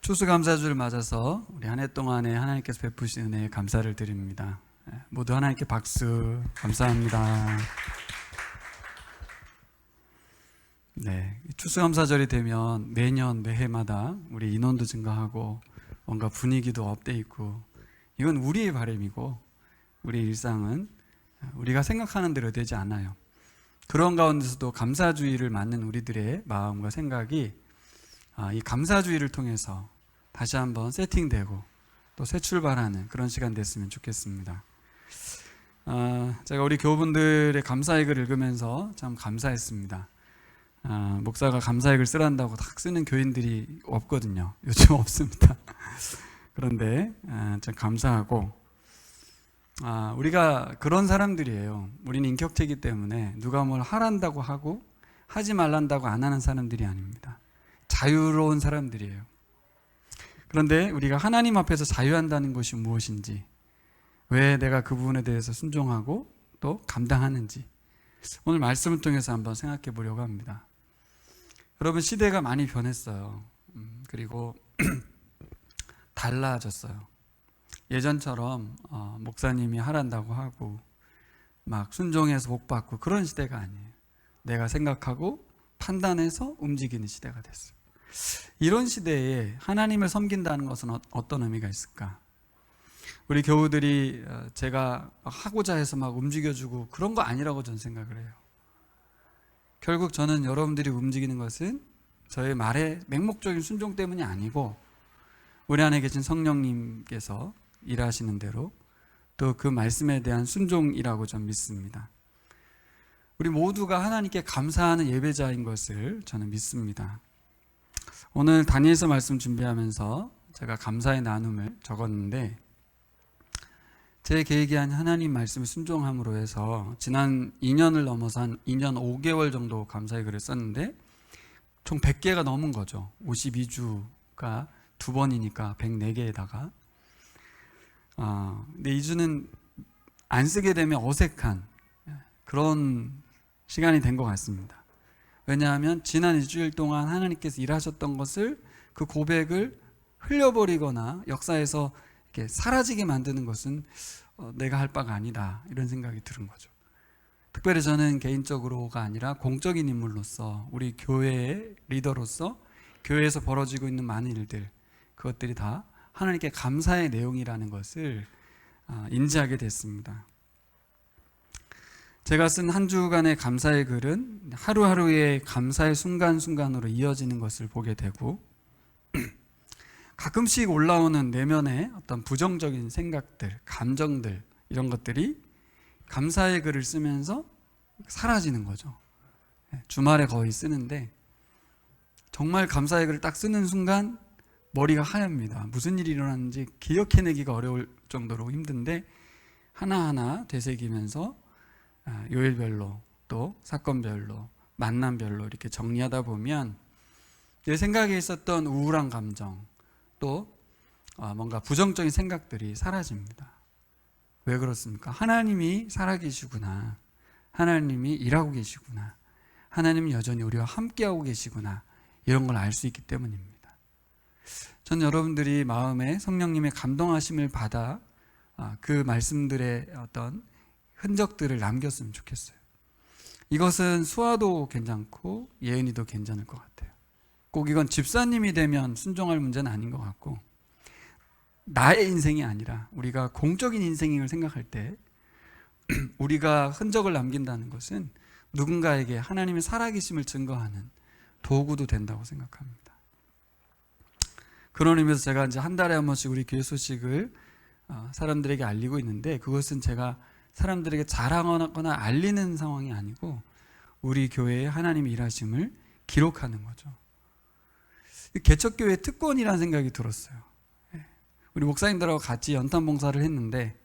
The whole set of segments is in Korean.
추수감사주를 맞아서 우리 한 해 동안에 하나님께서 베푸신 은혜에 감사를 드립니다. 모두 하나님께 박수. 감사합니다. 네, 추수감사절이 되면 매년 매해마다 우리 인원도 증가하고 뭔가 분위기도 업돼 있고, 이건 우리의 바람이고 우리 일상은 우리가 생각하는 대로 되지 않아요. 그런 가운데서도 감사주의를 맞는 우리들의 마음과 생각이 이 감사주의를 통해서 다시 한번 세팅되고 또 새 출발하는 그런 시간 됐으면 좋겠습니다. 제가 우리 교우분들의 감사의 글을 읽으면서 참 감사했습니다. 목사가 감사의 글 쓰란다고 딱 쓰는 교인들이 없거든요. 요즘 없습니다. 그런데 참 감사하고, 우리가 그런 사람들이에요. 우리는 인격체이기 때문에 누가 뭘 하란다고 하고 하지 말란다고 안 하는 사람들이 아닙니다. 자유로운 사람들이에요. 그런데 우리가 하나님 앞에서 자유한다는 것이 무엇인지, 왜 내가 그 부분에 대해서 순종하고 또 감당하는지, 오늘 말씀을 통해서 한번 생각해 보려고 합니다. 여러분, 시대가 많이 변했어요. 그리고 달라졌어요. 예전처럼 목사님이 하란다고 하고 막 순종해서 복 받고 그런 시대가 아니에요. 내가 생각하고 판단해서 움직이는 시대가 됐어요. 이런 시대에 하나님을 섬긴다는 것은 어떤 의미가 있을까? 우리 교우들이 제가 하고자 해서 막 움직여주고 그런 거 아니라고 저는 생각을 해요. 결국 저는 여러분들이 움직이는 것은 저의 말의 맹목적인 순종 때문이 아니고 우리 안에 계신 성령님께서 일하시는 대로 또 그 말씀에 대한 순종이라고 저는 믿습니다. 우리 모두가 하나님께 감사하는 예배자인 것을 저는 믿습니다. 오늘 다니엘서 말씀 준비하면서 제가 감사의 나눔을 적었는데, 제 계획이 한 하나님 말씀을 순종함으로 해서 지난 2년을 넘어서 한 2년 5개월 정도 감사의 글을 썼는데 총 100개가 넘은 거죠. 52주가 2번이니까 104개에다가 근데 2주는 안 쓰게 되면 어색한 그런 시간이 된 것 같습니다. 왜냐하면 지난 2주일 동안 하나님께서 일하셨던 것을, 그 고백을 흘려버리거나 역사에서 이렇게 사라지게 만드는 것은 내가 할 바가 아니다, 이런 생각이 드는 거죠. 특별히 저는 개인적으로가 아니라 공적인 인물로서, 우리 교회의 리더로서 교회에서 벌어지고 있는 많은 일들, 그것들이 다 하나님께 감사의 내용이라는 것을 인지하게 됐습니다. 제가 쓴 한 주간의 감사의 글은 하루하루의 감사의 순간순간으로 이어지는 것을 보게 되고, 가끔씩 올라오는 내면의 어떤 부정적인 생각들, 감정들, 이런 것들이 감사의 글을 쓰면서 사라지는 거죠. 주말에 거의 쓰는데 정말 감사의 글을 딱 쓰는 순간 머리가 하얗니다. 무슨 일이 일어났는지 기억해내기가 어려울 정도로 힘든데 하나하나 되새기면서 요일별로 또 사건별로 만남별로 이렇게 정리하다 보면 내 생각에 있었던 우울한 감정, 또 뭔가 부정적인 생각들이 사라집니다. 왜 그렇습니까? 하나님이 살아계시구나, 하나님이 일하고 계시구나, 하나님이 여전히 우리와 함께하고 계시구나, 이런 걸 알 수 있기 때문입니다. 전 여러분들이 마음에 성령님의 감동하심을 받아 그 말씀들의 어떤 흔적들을 남겼으면 좋겠어요. 이것은 수아도 괜찮고 예은이도 괜찮을 것 같아요. 꼭 이건 집사님이 되면 순종할 문제는 아닌 것 같고, 나의 인생이 아니라 우리가 공적인 인생을 생각할 때 우리가 흔적을 남긴다는 것은 누군가에게 하나님의 살아계심을 증거하는 도구도 된다고 생각합니다. 그런 의미에서 제가 이제 한 달에 한 번씩 우리 교회 소식을 사람들에게 알리고 있는데, 그것은 제가 사람들에게 자랑하거나 알리는 상황이 아니고 우리 교회에 하나님의 일하심을 기록하는 거죠. 개척교회 특권이라는 생각이 들었어요. 우리 목사님들하고 같이 연탄봉사를 했는데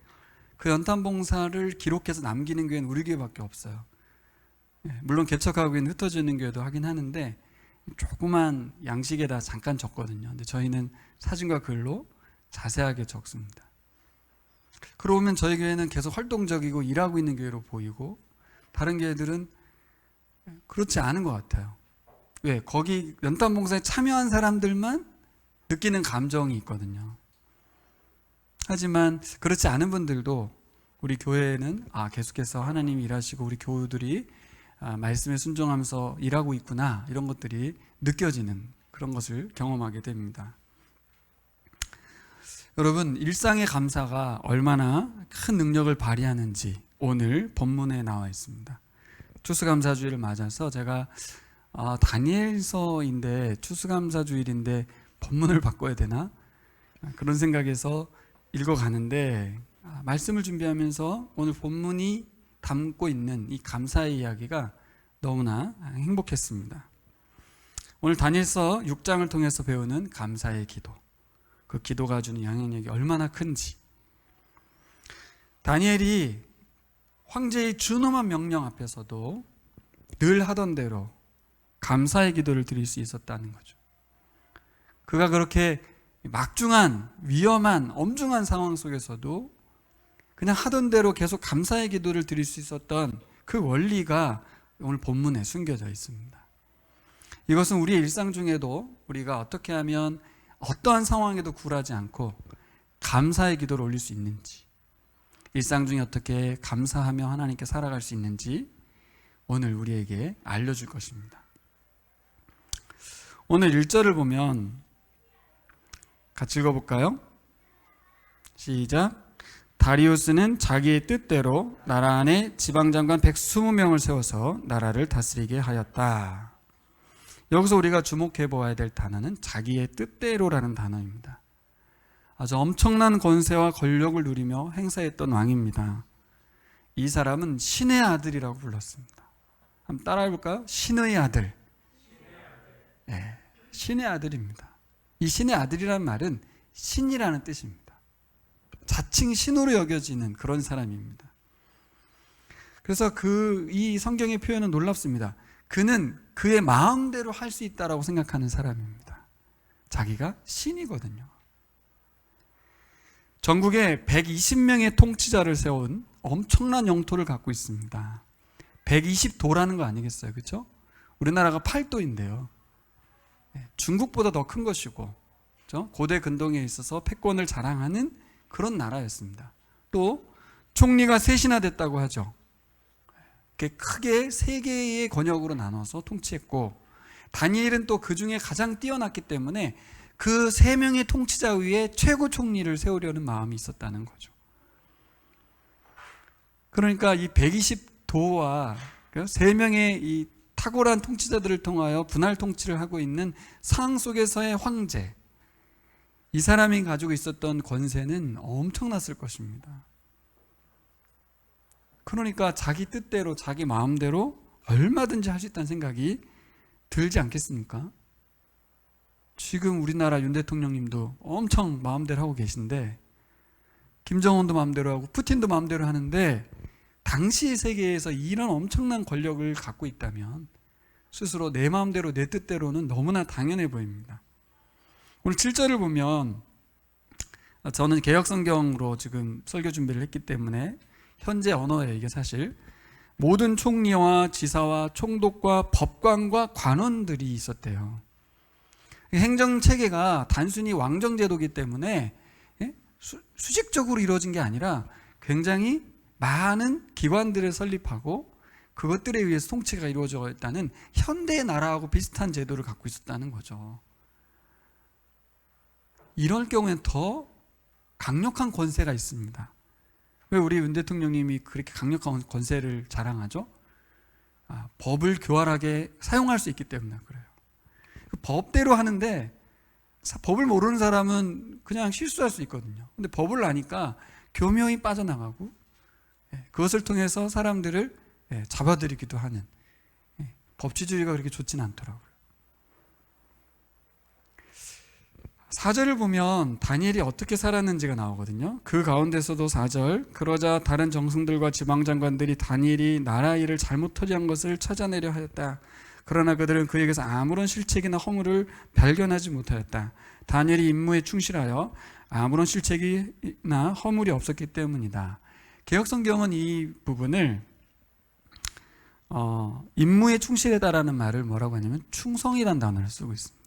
그 연탄봉사를 기록해서 남기는 교회는 우리 교회밖에 없어요. 물론 개척하고 있는 흩어져 있는 교회도 하긴 하는데 조그만 양식에다 잠깐 적거든요. 근데 저희는 사진과 글로 자세하게 적습니다. 그러면 저희 교회는 계속 활동적이고 일하고 있는 교회로 보이고, 다른 교회들은 그렇지 않은 것 같아요. 왜? 거기 연탄봉사에 참여한 사람들만 느끼는 감정이 있거든요. 하지만 그렇지 않은 분들도 우리 교회에는 계속해서 하나님이 일하시고 우리 교우들이 말씀에 순종하면서 일하고 있구나, 이런 것들이 느껴지는 그런 것을 경험하게 됩니다. 여러분, 일상의 감사가 얼마나 큰 능력을 발휘하는지 오늘 본문에 나와 있습니다. 추수감사주일을 맞아서 제가 다니엘서인데 추수감사주일인데 본문을 바꿔야 되나? 그런 생각에서 읽어가는데 말씀을 준비하면서 오늘 본문이 담고 있는 이 감사의 이야기가 너무나 행복했습니다. 오늘 다니엘서 6장을 통해서 배우는 감사의 기도, 그 기도가 주는 영향력이 얼마나 큰지, 다니엘이 황제의 준엄한 명령 앞에서도 늘 하던 대로 감사의 기도를 드릴 수 있었다는 거죠. 그가 그렇게 막중한, 위험한, 엄중한 상황 속에서도 그냥 하던 대로 계속 감사의 기도를 드릴 수 있었던 그 원리가 오늘 본문에 숨겨져 있습니다. 이것은 우리의 일상 중에도 우리가 어떻게 하면 어떠한 상황에도 굴하지 않고 감사의 기도를 올릴 수 있는지, 일상 중에 어떻게 감사하며 하나님께 살아갈 수 있는지 오늘 우리에게 알려줄 것입니다. 오늘 1절을 보면 같이 읽어볼까요? 시작. 다리우스는 자기의 뜻대로 나라 안에 지방장관 120명을 세워서 나라를 다스리게 하였다. 여기서 우리가 주목해 보아야 될 단어는 자기의 뜻대로라는 단어입니다. 아주 엄청난 권세와 권력을 누리며 행사했던 왕입니다. 이 사람은 신의 아들이라고 불렀습니다. 한번 따라해 볼까요? 신의 아들. 네, 신의 아들입니다. 이 신의 아들이라는 말은 신이라는 뜻입니다. 자칭 신으로 여겨지는 그런 사람입니다. 그래서 이 성경의 표현은 놀랍습니다. 그는 그의 마음대로 할 수 있다라고 생각하는 사람입니다. 자기가 신이거든요. 전국에 120명의 통치자를 세운 엄청난 영토를 갖고 있습니다. 120도라는 거 아니겠어요? 그렇죠? 우리나라가 8도인데요. 중국보다 더 큰 것이고, 그렇죠? 고대 근동에 있어서 패권을 자랑하는 그런 나라였습니다. 또 총리가 셋이나 됐다고 하죠. 크게 3개의 권역으로 나눠서 통치했고, 다니엘은 또 그 중에 가장 뛰어났기 때문에 그 3명의 통치자 위에 최고 총리를 세우려는 마음이 있었다는 거죠. 그러니까 이 120도와 3명의 이 탁월한 통치자들을 통하여 분할 통치를 하고 있는 상황 속에서의 황제, 이 사람이 가지고 있었던 권세는 엄청났을 것입니다. 그러니까 자기 뜻대로, 자기 마음대로 얼마든지 할 수 있다는 생각이 들지 않겠습니까? 지금 우리나라 윤 대통령님도 엄청 마음대로 하고 계신데, 김정은도 마음대로 하고 푸틴도 마음대로 하는데, 당시 세계에서 이런 엄청난 권력을 갖고 있다면 스스로 내 마음대로 내 뜻대로는 너무나 당연해 보입니다. 오늘 7절을 보면, 저는 개역성경으로 지금 설교 준비를 했기 때문에 현재 언어에 이게 사실 모든 총리와 지사와 총독과 법관과 관원들이 있었대요. 행정체계가 단순히 왕정제도이기 때문에 수직적으로 이루어진 게 아니라 굉장히 많은 기관들을 설립하고 그것들에 의해서 통치가 이루어져 있다는 현대의 나라하고 비슷한 제도를 갖고 있었다는 거죠. 이럴 경우에는 더 강력한 권세가 있습니다. 왜 우리 윤 대통령님이 그렇게 강력한 권세를 자랑하죠? 법을 교활하게 사용할 수 있기 때문에 그래요. 법대로 하는데 법을 모르는 사람은 그냥 실수할 수 있거든요. 근데 법을 아니까 교묘히 빠져나가고 그것을 통해서 사람들을 잡아들이기도 하는, 법치주의가 그렇게 좋지는 않더라고요. 4절을 보면 다니엘이 어떻게 살았는지가 나오거든요. 그 가운데서도 4절, 그러자 다른 정승들과 지방장관들이 다니엘이 나라 일을 잘못 처리한 것을 찾아내려 하였다. 그러나 그들은 그에게서 아무런 실책이나 허물을 발견하지 못하였다. 다니엘이 임무에 충실하여 아무런 실책이나 허물이 없었기 때문이다. 개역성경은 이 부분을 임무에 충실하다라는 말을 뭐라고 하냐면 충성이라는 단어를 쓰고 있습니다.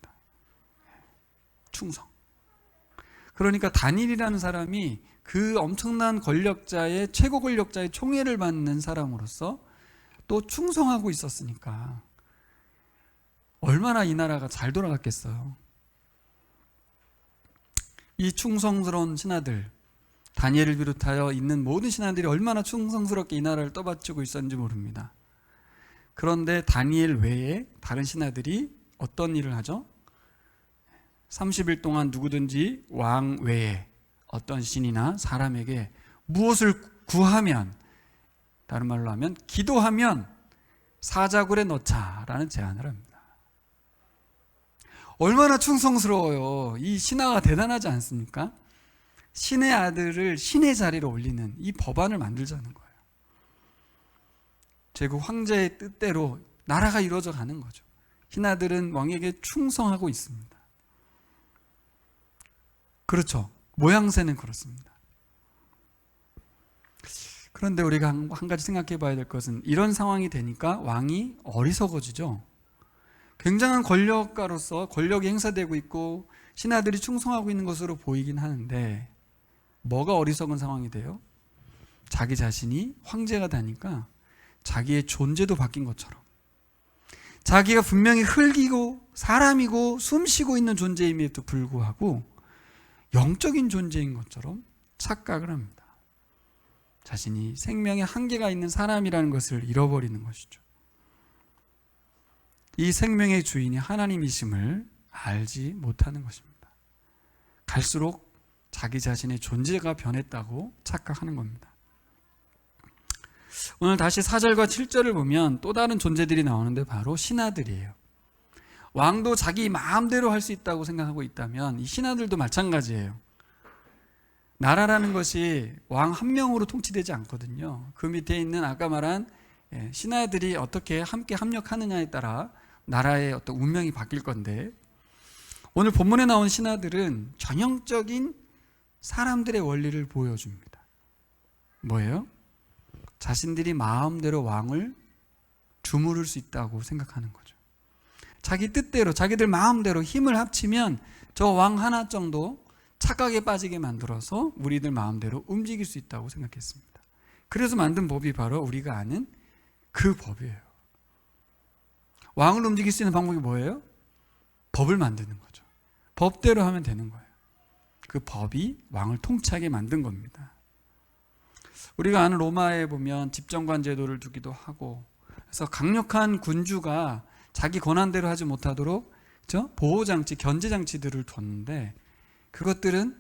충성. 그러니까 다니엘이라는 사람이 그 엄청난 권력자의 최고 권력자의 총애를 받는 사람으로서 또 충성하고 있었으니까 얼마나 이 나라가 잘 돌아갔겠어요. 이 충성스러운 신하들, 다니엘을 비롯하여 있는 모든 신하들이 얼마나 충성스럽게 이 나라를 떠받치고 있었는지 모릅니다. 그런데 다니엘 외에 다른 신하들이 어떤 일을 하죠? 30일 동안 누구든지 왕 외에 어떤 신이나 사람에게 무엇을 구하면, 다른 말로 하면 기도하면 사자굴에 넣자라는 제안을 합니다. 얼마나 충성스러워요. 이 신하가 대단하지 않습니까? 신의 아들을 신의 자리로 올리는 이 법안을 만들자는 거예요. 제국 황제의 뜻대로 나라가 이루어져 가는 거죠. 신하들은 왕에게 충성하고 있습니다. 그렇죠. 모양새는 그렇습니다. 그런데 우리가 한 가지 생각해 봐야 될 것은 이런 상황이 되니까 왕이 어리석어지죠. 굉장한 권력가로서 권력이 행사되고 있고 신하들이 충성하고 있는 것으로 보이긴 하는데 뭐가 어리석은 상황이 돼요? 자기 자신이 황제가 되니까 자기의 존재도 바뀐 것처럼, 자기가 분명히 흙이고 사람이고 숨쉬고 있는 존재임에도 불구하고 영적인 존재인 것처럼 착각을 합니다. 자신이 생명의 한계가 있는 사람이라는 것을 잃어버리는 것이죠. 이 생명의 주인이 하나님이심을 알지 못하는 것입니다. 갈수록 자기 자신의 존재가 변했다고 착각하는 겁니다. 오늘 다시 4절과 7절을 보면 또 다른 존재들이 나오는데 바로 신하들이에요. 왕도 자기 마음대로 할 수 있다고 생각하고 있다면 이 신하들도 마찬가지예요. 나라라는 것이 왕 한 명으로 통치되지 않거든요. 그 밑에 있는 아까 말한 신하들이 어떻게 함께 합력하느냐에 따라 나라의 어떤 운명이 바뀔 건데, 오늘 본문에 나온 신하들은 전형적인 사람들의 원리를 보여줍니다. 뭐예요? 자신들이 마음대로 왕을 주무를 수 있다고 생각하는 거죠. 자기 뜻대로, 자기들 마음대로 힘을 합치면 저 왕 하나 정도 착각에 빠지게 만들어서 우리들 마음대로 움직일 수 있다고 생각했습니다. 그래서 만든 법이 바로 우리가 아는 그 법이에요. 왕을 움직일 수 있는 방법이 뭐예요? 법을 만드는 거죠. 법대로 하면 되는 거예요. 그 법이 왕을 통치하게 만든 겁니다. 우리가 아는 로마에 보면 집정관 제도를 두기도 하고, 그래서 강력한 군주가 자기 권한대로 하지 못하도록 보호장치, 견제장치들을 뒀는데, 그것들은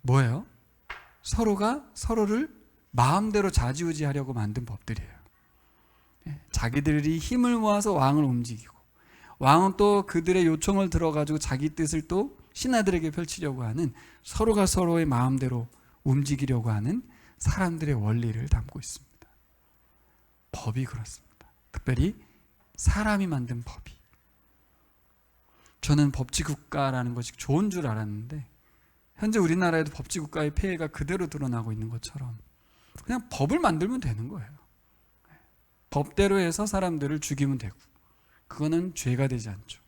뭐예요? 서로가 서로를 마음대로 좌지우지하려고 만든 법들이에요. 자기들이 힘을 모아서 왕을 움직이고, 왕은 또 그들의 요청을 들어가지고 자기 뜻을 또 신하들에게 펼치려고 하는, 서로가 서로의 마음대로 움직이려고 하는 사람들의 원리를 담고 있습니다. 법이 그렇습니다. 특별히 사람이 만든 법이. 저는 법치국가라는 것이 좋은 줄 알았는데 현재 우리나라에도 법치국가의 폐해가 그대로 드러나고 있는 것처럼 그냥 법을 만들면 되는 거예요. 법대로 해서 사람들을 죽이면 되고, 그거는 죄가 되지 않죠.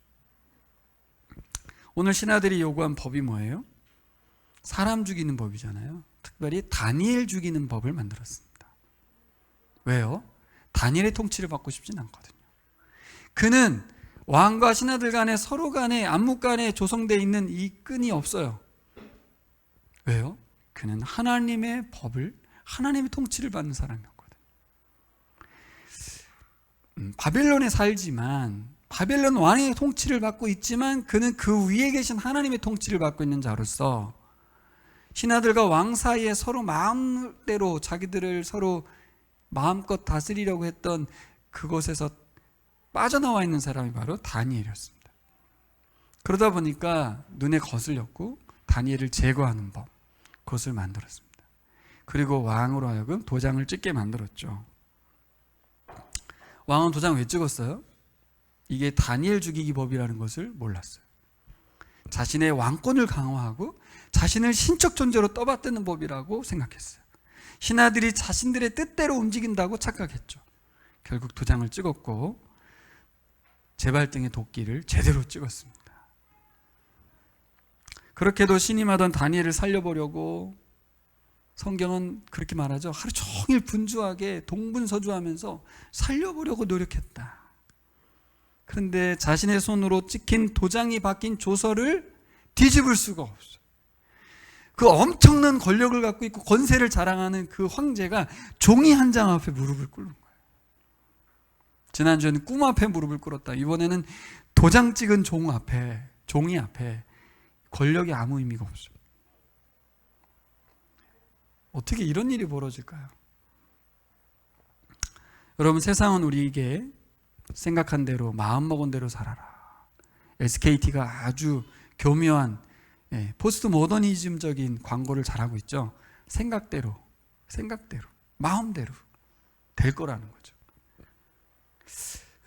오늘 신하들이 요구한 법이 뭐예요? 사람 죽이는 법이잖아요. 특별히 다니엘 죽이는 법을 만들었습니다. 왜요? 다니엘의 통치를 받고 싶진 않거든요. 그는 왕과 신하들 간에 서로 간에 암묵 간에 조성되어 있는 이 끈이 없어요. 왜요? 그는 하나님의 법을, 하나님의 통치를 받는 사람이었거든요. 바벨론에 살지만, 바벨론 왕의 통치를 받고 있지만 그는 그 위에 계신 하나님의 통치를 받고 있는 자로서 신하들과 왕 사이에 서로 마음대로 자기들을 서로 마음껏 다스리려고 했던 그곳에서 빠져나와 있는 사람이 바로 다니엘이었습니다. 그러다 보니까 눈에 거슬렸고 다니엘을 제거하는 법, 그것을 만들었습니다. 그리고 왕으로 하여금 도장을 찍게 만들었죠. 왕은 도장 왜 찍었어요? 이게 다니엘 죽이기 법이라는 것을 몰랐어요. 자신의 왕권을 강화하고 자신을 신적 존재로 떠받드는 법이라고 생각했어요. 신하들이 자신들의 뜻대로 움직인다고 착각했죠. 결국 도장을 찍었고 제발등의 도끼를 제대로 찍었습니다. 그렇게도 신임하던 다니엘을 살려보려고 성경은 그렇게 말하죠. 하루 종일 분주하게 동분서주하면서 살려보려고 노력했다. 그런데 자신의 손으로 찍힌 도장이 박힌 조서를 뒤집을 수가 없어요. 그 엄청난 권력을 갖고 있고 권세를 자랑하는 그 황제가 종이 한 장 앞에 무릎을 꿇는 거예요. 지난주에는 꿈 앞에 무릎을 꿇었다. 이번에는 도장 찍은 종이 앞에 권력이 아무 의미가 없어요. 어떻게 이런 일이 벌어질까요? 여러분, 세상은 우리에게 생각한 대로 마음먹은 대로 살아라. SKT가 아주 교묘한 포스트 모더니즘적인 광고를 잘하고 있죠. 생각대로 마음대로 될 거라는 거죠.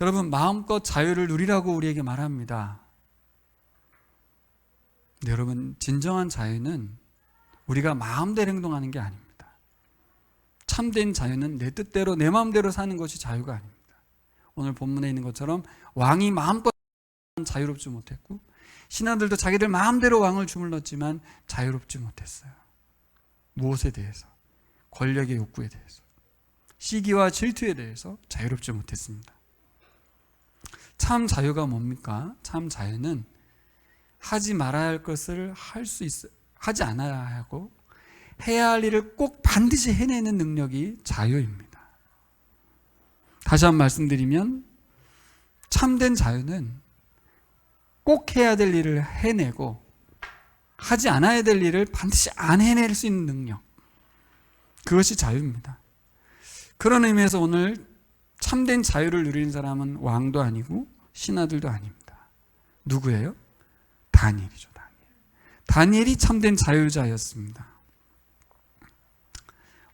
여러분, 마음껏 자유를 누리라고 우리에게 말합니다. 근데 여러분, 진정한 자유는 우리가 마음대로 행동하는 게 아닙니다. 참된 자유는 내 뜻대로 내 마음대로 사는 것이 자유가 아닙니다. 오늘 본문에 있는 것처럼 왕이 마음껏 자유롭지 못했고 신하들도 자기들 마음대로 왕을 주물렀지만 자유롭지 못했어요. 무엇에 대해서? 권력의 욕구에 대해서, 시기와 질투에 대해서 자유롭지 못했습니다. 참 자유가 뭡니까? 참 자유는 하지 말아야 할 것을 하지 않아야 하고 해야 할 일을 꼭 반드시 해내는 능력이 자유입니다. 다시 한번 말씀드리면 참된 자유는 꼭 해야 될 일을 해내고 하지 않아야 될 일을 반드시 안 해낼 수 있는 능력, 그것이 자유입니다. 그런 의미에서 오늘 참된 자유를 누리는 사람은 왕도 아니고 신하들도 아닙니다. 누구예요? 다니엘이죠. 다니엘이 참된 자유자였습니다.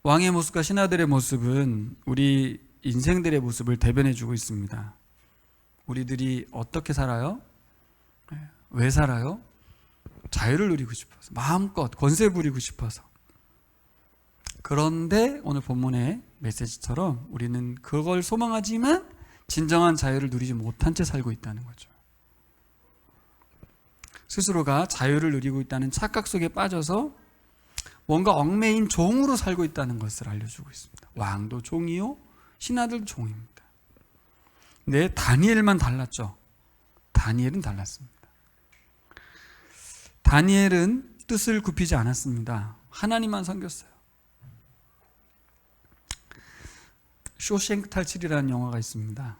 왕의 모습과 신하들의 모습은 우리 인생들의 모습을 대변해주고 있습니다. 우리들이 어떻게 살아요? 왜 살아요? 자유를 누리고 싶어서, 마음껏 권세 부리고 싶어서. 그런데 오늘 본문의 메시지처럼 우리는 그걸 소망하지만 진정한 자유를 누리지 못한 채 살고 있다는 거죠. 스스로가 자유를 누리고 있다는 착각 속에 빠져서 뭔가 얽매인 종으로 살고 있다는 것을 알려주고 있습니다. 왕도 종이요, 신하들도 종입니다. 근데 다니엘만 달랐죠. 다니엘은 달랐습니다. 다니엘은 뜻을 굽히지 않았습니다. 하나님만 섬겼어요. 쇼생크 탈출이라는 영화가 있습니다.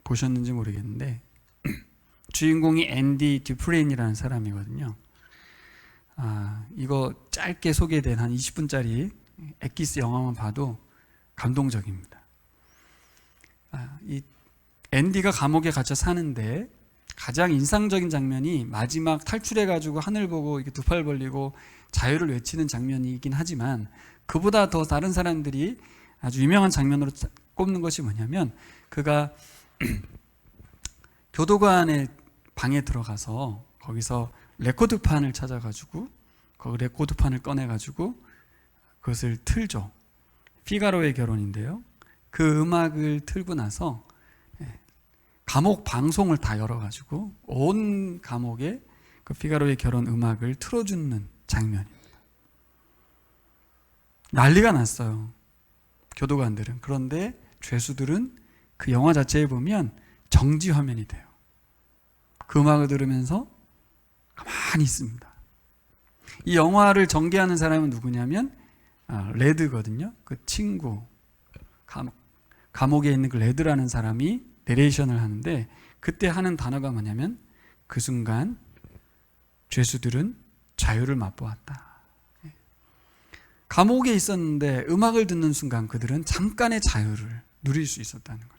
보셨는지 모르겠는데 주인공이 앤디 듀프레인이라는 사람이거든요. 이거 짧게 소개된 한 20분짜리 엑기스 영화만 봐도 감동적입니다. 이 앤디가 감옥에 갇혀 사는데 가장 인상적인 장면이 마지막 탈출해가지고 하늘 보고 이렇게 두 팔 벌리고 자유를 외치는 장면이긴 하지만 그보다 더 다른 사람들이 아주 유명한 장면으로 꼽는 것이 뭐냐면 그가 교도관의 방에 들어가서 거기서 레코드판을 찾아가지고 그 레코드판을 꺼내가지고 그것을 틀죠. 피가로의 결혼인데요. 그 음악을 틀고 나서 감옥 방송을 다 열어가지고 온 감옥에 그 피가로의 결혼 음악을 틀어주는 장면입니다. 난리가 났어요. 교도관들은. 그런데 죄수들은 그 영화 자체에 보면 정지 화면이 돼요. 그 음악을 들으면서 가만히 있습니다. 이 영화를 전개하는 사람은 누구냐면 레드거든요. 그 친구, 감옥에 있는 그 레드라는 사람이 내레이션을 하는데 그때 하는 단어가 뭐냐면 그 순간 죄수들은 자유를 맛보았다. 감옥에 있었는데 음악을 듣는 순간 그들은 잠깐의 자유를 누릴 수 있었다는 거죠.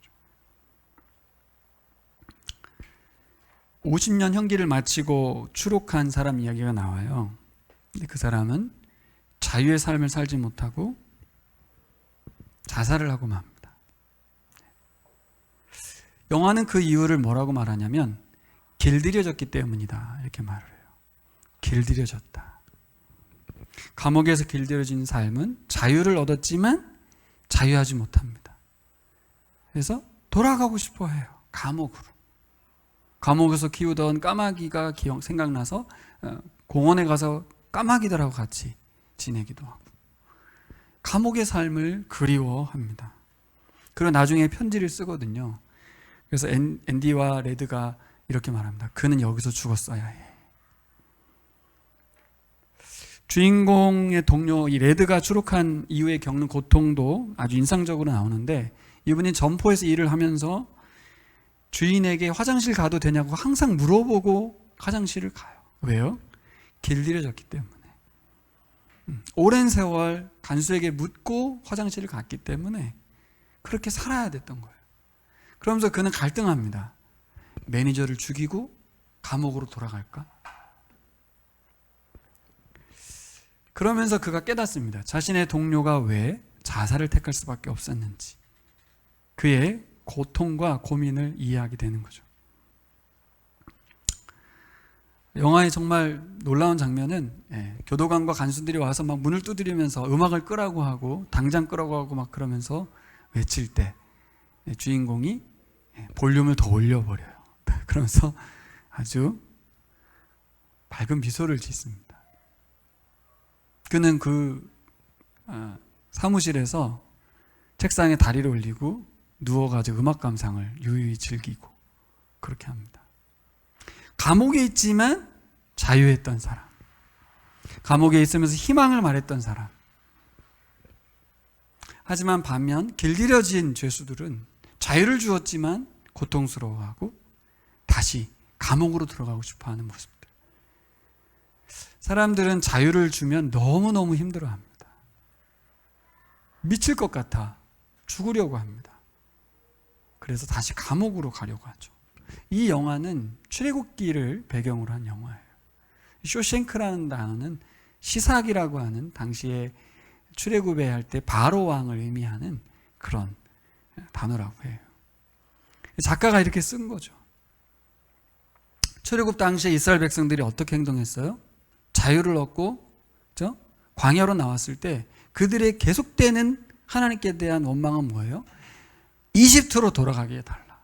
50년 형기를 마치고 추록한 사람 이야기가 나와요. 근데 그 사람은 자유의 삶을 살지 못하고 자살을 하고 맙니다. 영화는 그 이유를 뭐라고 말하냐면 길들여졌기 때문이다 이렇게 말을 해요. 길들여졌다. 감옥에서 길들여진 삶은 자유를 얻었지만 자유하지 못합니다. 그래서 돌아가고 싶어 해요. 감옥으로. 감옥에서 키우던 까마귀가 생각나서 공원에 가서 까마귀들하고 같이 지내기도 하고 감옥의 삶을 그리워합니다. 그리고 나중에 편지를 쓰거든요. 그래서 앤디와 레드가 이렇게 말합니다. 그는 여기서 죽었어야 해. 주인공의 동료 이 레드가 추록한 이후에 겪는 고통도 아주 인상적으로 나오는데, 이분이 점포에서 일을 하면서 주인에게 화장실 가도 되냐고 항상 물어보고 화장실을 가요. 왜요? 길들여졌기 때문에. 오랜 세월 간수에게 묻고 화장실을 갔기 때문에 그렇게 살아야 됐던 거예요. 그러면서 그는 갈등합니다. 매니저를 죽이고 감옥으로 돌아갈까? 그러면서 그가 깨닫습니다. 자신의 동료가 왜 자살을 택할 수밖에 없었는지. 그의 고통과 고민을 이해하게 되는 거죠. 영화의 정말 놀라운 장면은 교도관과 간수들이 와서 막 문을 두드리면서 음악을 끄라고 하고 당장 끄라고 하고 막 그러면서 외칠 때 주인공이 볼륨을 더 올려버려요. 그러면서 아주 밝은 미소를 짓습니다. 그는 그 사무실에서 책상에 다리를 올리고 누워가지고 음악 감상을 유유히 즐기고 그렇게 합니다. 감옥에 있지만 자유했던 사람, 감옥에 있으면서 희망을 말했던 사람. 하지만 반면 길들여진 죄수들은 자유를 주었지만 고통스러워하고 다시 감옥으로 들어가고 싶어하는 모습들. 사람들은 자유를 주면 너무너무 힘들어합니다. 미칠 것 같아 죽으려고 합니다. 그래서 다시 감옥으로 가려고 하죠. 이 영화는 출애굽기를 배경으로 한 영화예요. 쇼생크라는 단어는 시삭이라고 하는 당시에 출애굽에 할 때 바로 왕을 의미하는 그런 단어라고 해요. 작가가 이렇게 쓴 거죠. 출애굽 당시에 이스라엘 백성들이 어떻게 행동했어요? 자유를 얻고 광야로 나왔을 때 그들의 계속되는 하나님께 대한 원망은 뭐예요? 이집트로 돌아가게 해달라.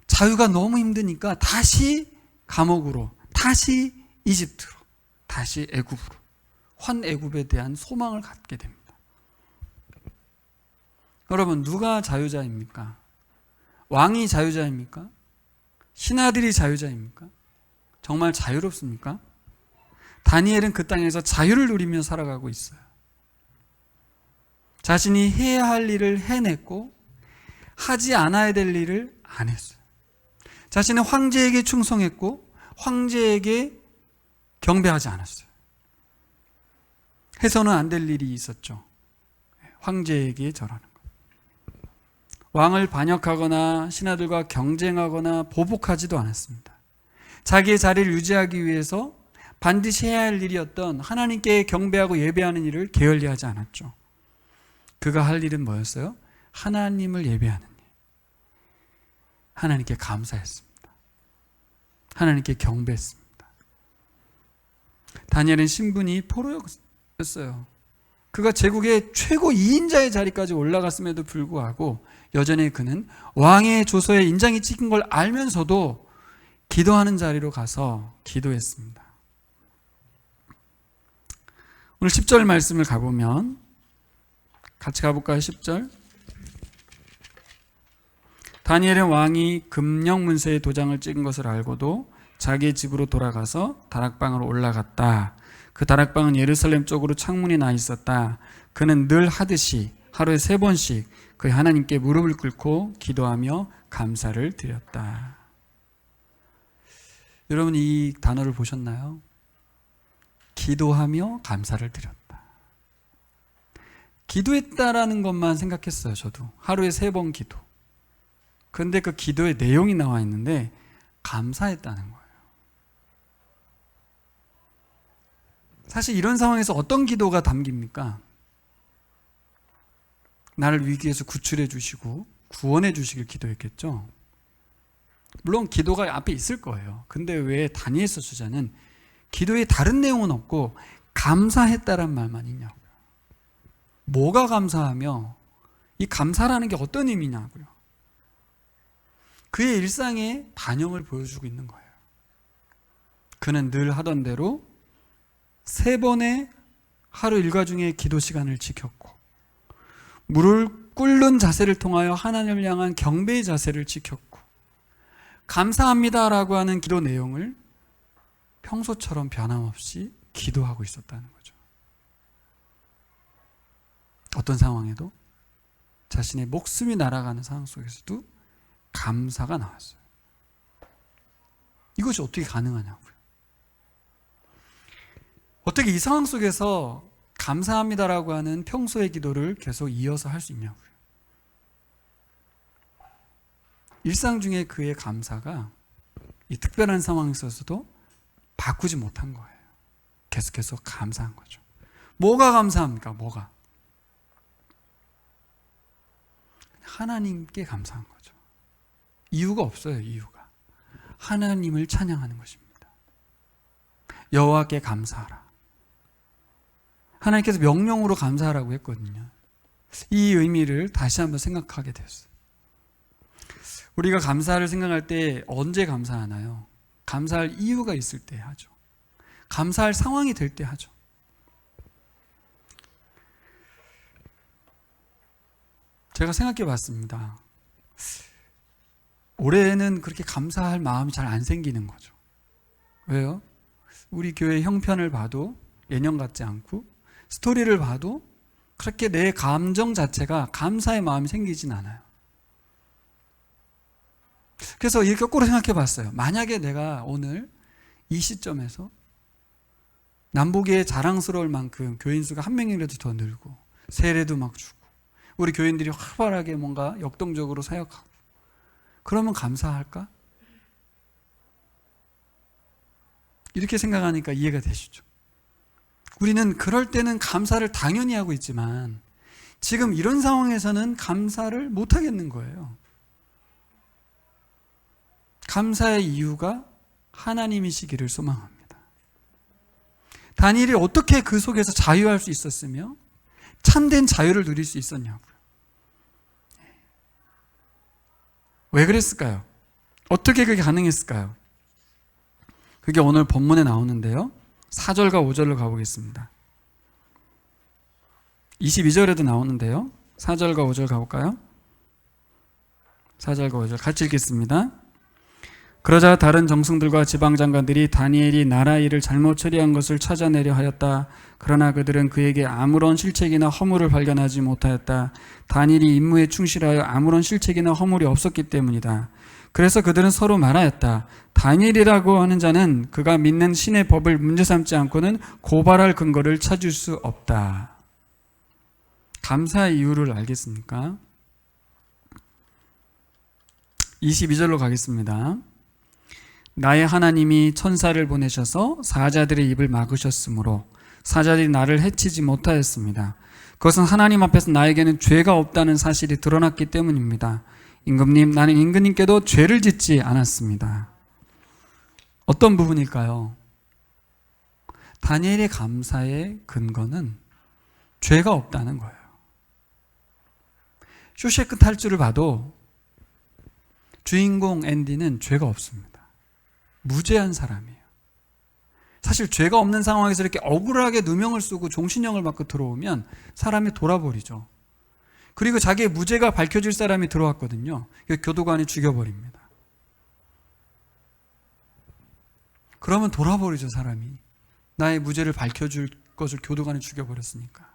자유가 너무 힘드니까 다시 감옥으로, 다시 이집트로, 다시 애굽으로, 환애굽에 대한 소망을 갖게 됩니다. 여러분, 누가 자유자입니까? 왕이 자유자입니까? 신하들이 자유자입니까? 정말 자유롭습니까? 다니엘은 그 땅에서 자유를 누리며 살아가고 있어요. 자신이 해야 할 일을 해냈고 하지 않아야 될 일을 안 했어요. 자신은 황제에게 충성했고 황제에게 경배하지 않았어요. 해서는 안 될 일이 있었죠. 황제에게 절하는 것. 왕을 반역하거나 신하들과 경쟁하거나 보복하지도 않았습니다. 자기의 자리를 유지하기 위해서 반드시 해야 할 일이었던 하나님께 경배하고 예배하는 일을 게을리하지 않았죠. 그가 할 일은 뭐였어요? 하나님을 예배하는 일. 하나님께 감사했습니다. 하나님께 경배했습니다. 다니엘은 신분이 포로였어요. 그가 제국의 최고 2인자의 자리까지 올라갔음에도 불구하고 여전히 그는 왕의 조서에 인장이 찍힌 걸 알면서도 기도하는 자리로 가서 기도했습니다. 오늘 10절 말씀을 가보면 같이 가볼까요? 10절. 다니엘은 왕이 금령문서에 도장을 찍은 것을 알고도 자기의 집으로 돌아가서 다락방으로 올라갔다. 그 다락방은 예루살렘 쪽으로 창문이 나 있었다. 그는 늘 하듯이 하루에 3번씩 그의 하나님께 무릎을 꿇고 기도하며 감사를 드렸다. 여러분, 이 단어를 보셨나요? 기도하며 감사를 드렸다. 기도했다라는 것만 생각했어요. 저도 하루에 3번 기도. 그런데 그 기도의 내용이 나와 있는데 감사했다는 거예요. 사실 이런 상황에서 어떤 기도가 담깁니까? 나를 위기에서 구출해 주시고 구원해 주시길 기도했겠죠. 물론 기도가 앞에 있을 거예요. 근데 왜 다니엘서 저자는 기도에 다른 내용은 없고 감사했다란 말만 있냐고요. 뭐가 감사하며 이 감사라는 게 어떤 의미냐고요. 그의 일상의 반영을 보여주고 있는 거예요. 그는 늘 하던 대로 3번의 하루 일과 중에 기도 시간을 지켰고, 물을 꿇는 자세를 통하여 하나님을 향한 경배의 자세를 지켰고, 감사합니다라고 하는 기도 내용을 평소처럼 변함없이 기도하고 있었다는 거죠. 어떤 상황에도 자신의 목숨이 날아가는 상황 속에서도 감사가 나왔어요. 이것이 어떻게 가능하냐고요. 어떻게 이 상황 속에서 감사합니다라고 하는 평소의 기도를 계속 이어서 할 수 있냐고요. 일상 중에 그의 감사가 이 특별한 상황에 있어서도 바꾸지 못한 거예요. 계속해서 감사한 거죠. 뭐가 감사합니까? 뭐가? 하나님께 감사한 거죠. 이유가 없어요. 이유가. 하나님을 찬양하는 것입니다. 여호와께 감사하라. 하나님께서 명령으로 감사하라고 했거든요. 이 의미를 다시 한번 생각하게 됐어요. 우리가 감사를 생각할 때 언제 감사하나요? 감사할 이유가 있을 때 하죠. 감사할 상황이 될 때 하죠. 제가 생각해 봤습니다. 올해는 그렇게 감사할 마음이 잘 안 생기는 거죠. 왜요? 우리 교회 형편을 봐도 예년 같지 않고, 스토리를 봐도 그렇게 내 감정 자체가 감사의 마음이 생기진 않아요. 그래서 이렇게 거꾸로 생각해 봤어요. 만약에 내가 오늘 이 시점에서 남보기에 자랑스러울 만큼 교인 수가 한 명이라도 더 늘고, 세례도 막 주고, 우리 교인들이 활발하게 뭔가 역동적으로 사역하고, 그러면 감사할까? 이렇게 생각하니까 이해가 되시죠? 우리는 그럴 때는 감사를 당연히 하고 있지만 지금 이런 상황에서는 감사를 못 하겠는 거예요. 감사의 이유가 하나님이시기를 소망합니다. 다니엘이 어떻게 그 속에서 자유할 수 있었으며 참된 자유를 누릴 수 있었냐고요. 왜 그랬을까요? 어떻게 그게 가능했을까요? 그게 오늘 본문에 나오는데요. 4절과 5절로 가보겠습니다. 22절에도 나오는데요. 4절과 5절 가볼까요? 4절과 5절 같이 읽겠습니다. 그러자 다른 정승들과 지방장관들이 다니엘이 나라 일을 잘못 처리한 것을 찾아내려 하였다. 그러나 그들은 그에게 아무런 실책이나 허물을 발견하지 못하였다. 다니엘이 임무에 충실하여 아무런 실책이나 허물이 없었기 때문이다. 그래서 그들은 서로 말하였다. 다니엘이라고 하는 자는 그가 믿는 신의 법을 문제 삼지 않고는 고발할 근거를 찾을 수 없다. 감사의 이유를 알겠습니까? 22절로 가겠습니다. 나의 하나님이 천사를 보내셔서 사자들의 입을 막으셨으므로 사자들이 나를 해치지 못하였습니다. 그것은 하나님 앞에서 나에게는 죄가 없다는 사실이 드러났기 때문입니다. 임금님, 나는 임금님께도 죄를 짓지 않았습니다. 어떤 부분일까요? 다니엘의 감사의 근거는 죄가 없다는 거예요. 쇼셰크 탈주를 봐도 주인공 앤디는 죄가 없습니다. 무죄한 사람이에요. 사실 죄가 없는 상황에서 이렇게 억울하게 누명을 쓰고 종신형을 받고 들어오면 사람이 돌아버리죠. 그리고 자기의 무죄가 밝혀질 사람이 들어왔거든요. 교도관이 죽여버립니다. 그러면 돌아버리죠, 사람이. 나의 무죄를 밝혀줄 것을 교도관이 죽여버렸으니까.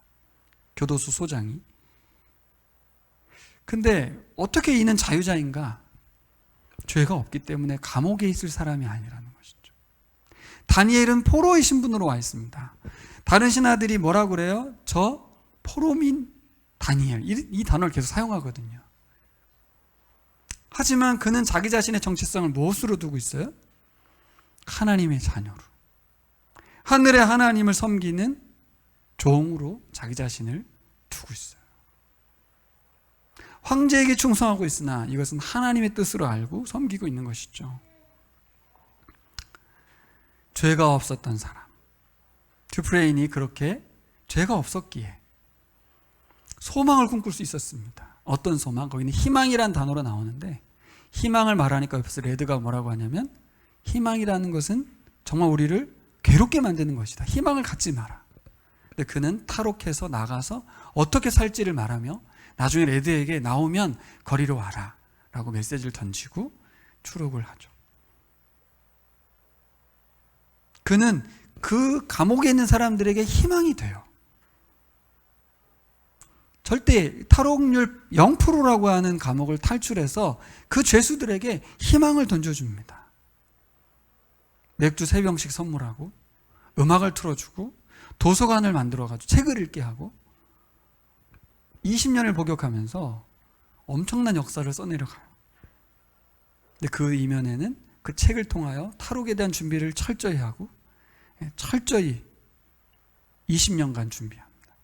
교도소 소장이. 근데 어떻게 이는 자유자인가? 죄가 없기 때문에 감옥에 있을 사람이 아니라는 것이죠. 다니엘은 포로의 신분으로 와 있습니다. 다른 신하들이 뭐라고 그래요? 저 포로민 다니엘, 이 단어를 계속 사용하거든요. 하지만 그는 자기 자신의 정체성을 무엇으로 두고 있어요? 하나님의 자녀로. 하늘의 하나님을 섬기는 종으로 자기 자신을 두고 있어요. 황제에게 충성하고 있으나 이것은 하나님의 뜻으로 알고 섬기고 있는 것이죠. 죄가 없었던 사람. 듀프레인이 그렇게 죄가 없었기에 소망을 꿈꿀 수 있었습니다. 어떤 소망? 거기는 희망이란 단어로 나오는데 희망을 말하니까 옆에서 레드가 뭐라고 하냐면 희망이라는 것은 정말 우리를 괴롭게 만드는 것이다. 희망을 갖지 마라. 근데 그는 탈옥해서 나가서 어떻게 살지를 말하며 나중에 레드에게 나오면 거리로 와라 라고 메시지를 던지고 추록을 하죠. 그는 그 감옥에 있는 사람들에게 희망이 돼요. 절대 탈옥률 0%라고 하는 감옥을 탈출해서 그 죄수들에게 희망을 던져줍니다. 맥주 3병씩 선물하고 음악을 틀어주고 도서관을 만들어가지고 책을 읽게 하고 20년을 복역하면서 엄청난 역사를 써내려가요. 근데 그 이면에는 그 책을 통하여 탈옥에 대한 준비를 철저히 하고 철저히 20년간 준비합니다.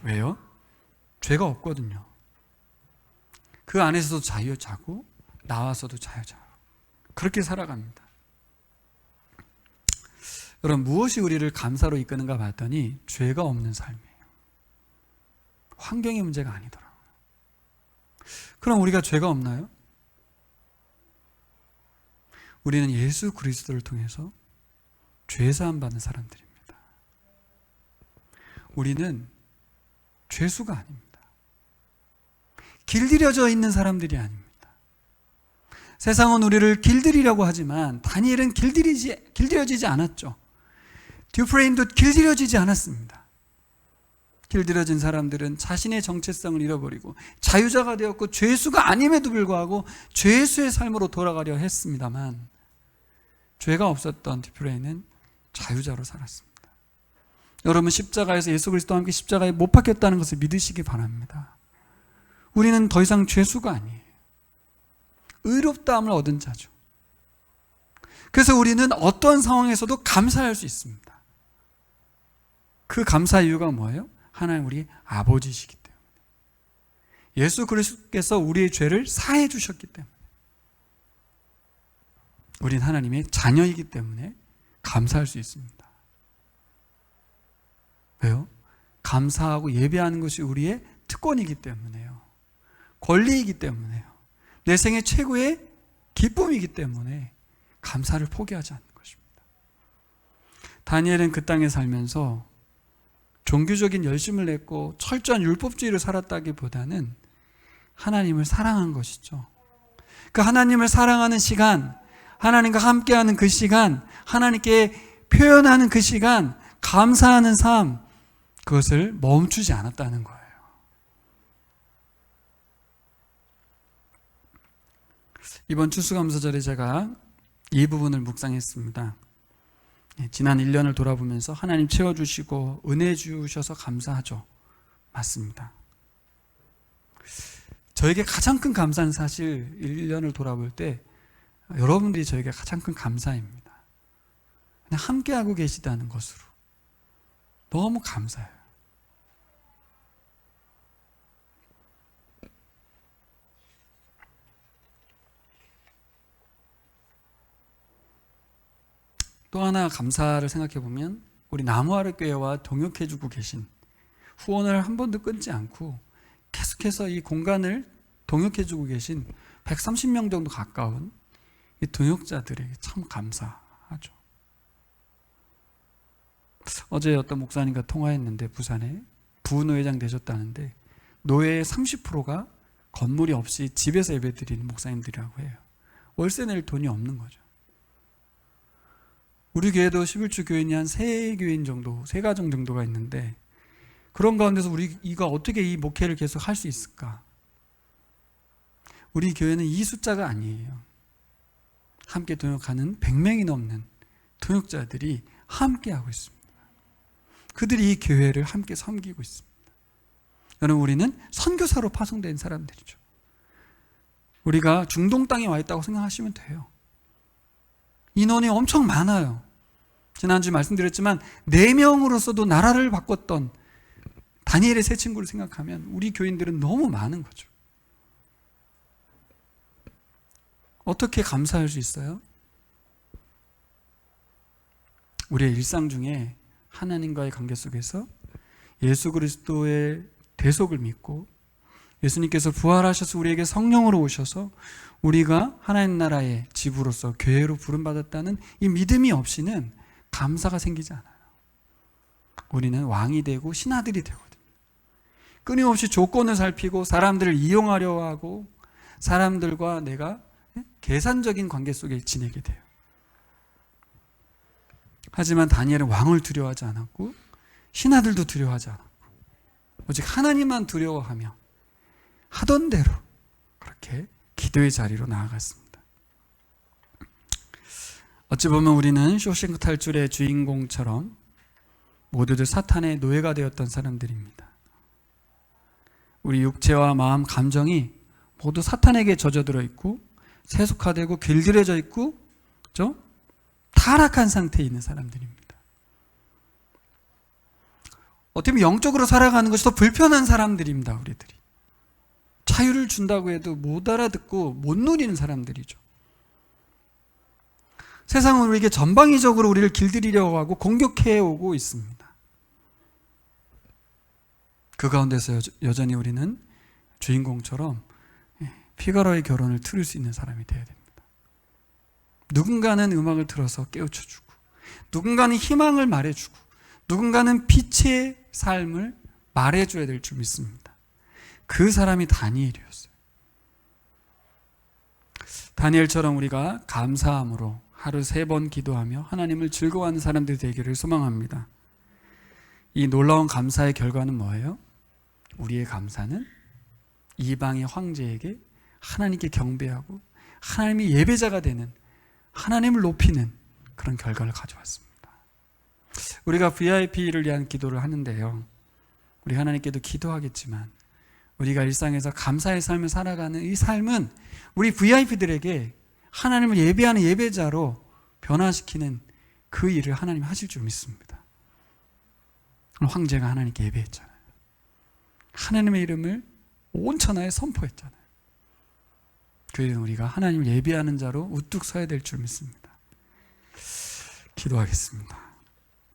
왜요? 죄가 없거든요. 그 안에서도 자유자고 나와서도 자유자고 그렇게 살아갑니다. 여러분, 무엇이 우리를 감사로 이끄는가 봤더니 죄가 없는 삶이에요. 환경의 문제가 아니더라고요. 그럼 우리가 죄가 없나요? 우리는 예수 그리스도를 통해서 죄사함 받는 사람들입니다. 우리는 죄수가 아닙니다. 길들여져 있는 사람들이 아닙니다. 세상은 우리를 길들이려고 하지만 다니엘은 길들여지지 않았죠. 듀프레인도 길들여지지 않았습니다. 길들여진 사람들은 자신의 정체성을 잃어버리고 자유자가 되었고 죄수가 아님에도 불구하고 죄수의 삶으로 돌아가려 했습니다만 죄가 없었던 듀프레인은 자유자로 살았습니다. 여러분, 십자가에서 예수 그리스도와 함께 십자가에 못 박혔다는 것을 믿으시기 바랍니다. 우리는 더 이상 죄수가 아니에요. 의롭다함을 얻은 자죠. 그래서 우리는 어떤 상황에서도 감사할 수 있습니다. 그 감사 이유가 뭐예요? 하나님 우리 아버지시기 때문에. 예수 그리스도께서 우리의 죄를 사해 주셨기 때문에. 우린 하나님의 자녀이기 때문에 감사할 수 있습니다. 왜요? 감사하고 예배하는 것이 우리의 특권이기 때문에요. 권리이기 때문에요. 내 생애 최고의 기쁨이기 때문에 감사를 포기하지 않는 것입니다. 다니엘은 그 땅에 살면서 종교적인 열심을 냈고 철저한 율법주의를 살았다기보다는 하나님을 사랑한 것이죠. 그 하나님을 사랑하는 시간, 하나님과 함께하는 그 시간, 하나님께 표현하는 그 시간, 감사하는 삶, 그것을 멈추지 않았다는 거예요. 이번 추수감사절에 제가 이 부분을 묵상했습니다. 지난 1년을 돌아보면서 하나님 채워주시고 은혜 주셔서 감사하죠. 맞습니다. 저에게 가장 큰 감사는 사실 1년을 돌아볼 때 여러분들이 저에게 가장 큰 감사입니다. 그냥 함께하고 계시다는 것으로 너무 감사해요. 또 하나 감사를 생각해 보면 우리 나무아르교회와 동역해주고 계신, 후원을 한 번도 끊지 않고 계속해서 이 공간을 동역해주고 계신 130명 정도 가까운 이 동역자들에게 참 감사하죠. 어제 어떤 목사님과 통화했는데 부산에 부노회장 되셨다는데 노회의 30%가 건물이 없이 집에서 예배드리는 목사님들이라고 해요. 월세 낼 돈이 없는 거죠. 우리 교회도 11주 교인이 한 3교인 정도, 3가정 정도가 있는데 그런 가운데서 우리가 어떻게 이 목회를 계속 할 수 있을까? 우리 교회는 이 숫자가 아니에요. 함께 동역하는 100명이 넘는 동역자들이 함께하고 있습니다. 그들이 이 교회를 함께 섬기고 있습니다. 여러분, 우리는 선교사로 파송된 사람들이죠. 우리가 중동 땅에 와 있다고 생각하시면 돼요. 인원이 엄청 많아요. 지난주에 말씀드렸지만 4명으로서도 나라를 바꿨던 다니엘의 세 친구를 생각하면 우리 교인들은 너무 많은 거죠. 어떻게 감사할 수 있어요? 우리의 일상 중에 하나님과의 관계 속에서 예수 그리스도의 대속을 믿고 예수님께서 부활하셔서 우리에게 성령으로 오셔서 우리가 하나님 나라의 집으로서 교회로 부름받았다는 이 믿음이 없이는 감사가 생기지 않아요. 우리는 왕이 되고 신하들이 되거든요. 끊임없이 조건을 살피고 사람들을 이용하려 하고 사람들과 내가 계산적인 관계 속에 지내게 돼요. 하지만 다니엘은 왕을 두려워하지 않았고 신하들도 두려워하지 않았고 오직 하나님만 두려워하며 하던 대로 그렇게 기도의 자리로 나아갔습니다. 어찌 보면 우리는 쇼생크 탈출의 주인공처럼 모두들 사탄의 노예가 되었던 사람들입니다. 우리 육체와 마음, 감정이 모두 사탄에게 젖어들어 있고 세속화되고 길들여져 있고 그렇죠? 타락한 상태에 있는 사람들입니다. 어떻게 보면 영적으로 살아가는 것이 더 불편한 사람들입니다. 우리들이 자유를 준다고 해도 못 알아듣고 못 누리는 사람들이죠. 세상은 우리에게 전방위적으로 우리를 길들이려고 하고 공격해 오고 있습니다. 그 가운데서 여전히 우리는 주인공처럼 피가로의 결혼을 틀을 수 있는 사람이 되어야 됩니다. 누군가는 음악을 틀어서 깨우쳐주고 누군가는 희망을 말해주고 누군가는 빛의 삶을 말해줘야 될 줄 믿습니다. 그 사람이 다니엘이었어요. 다니엘처럼 우리가 감사함으로 하루 3번 기도하며 하나님을 즐거워하는 사람들이 되기를 소망합니다. 이 놀라운 감사의 결과는 뭐예요? 우리의 감사는 이방의 황제에게 하나님께 경배하고 하나님의 예배자가 되는 하나님을 높이는 그런 결과를 가져왔습니다. 우리가 VIP를 위한 기도를 하는데요. 우리 하나님께도 기도하겠지만 우리가 일상에서 감사의 삶을 살아가는 이 삶은 우리 VIP들에게 하나님을 예배하는 예배자로 변화시키는 그 일을 하나님 하실 줄 믿습니다. 황제가 하나님께 예배했잖아요. 하나님의 이름을 온 천하에 선포했잖아요. 그래서 우리가 하나님을 예배하는 자로 우뚝 서야 될 줄 믿습니다. 기도하겠습니다.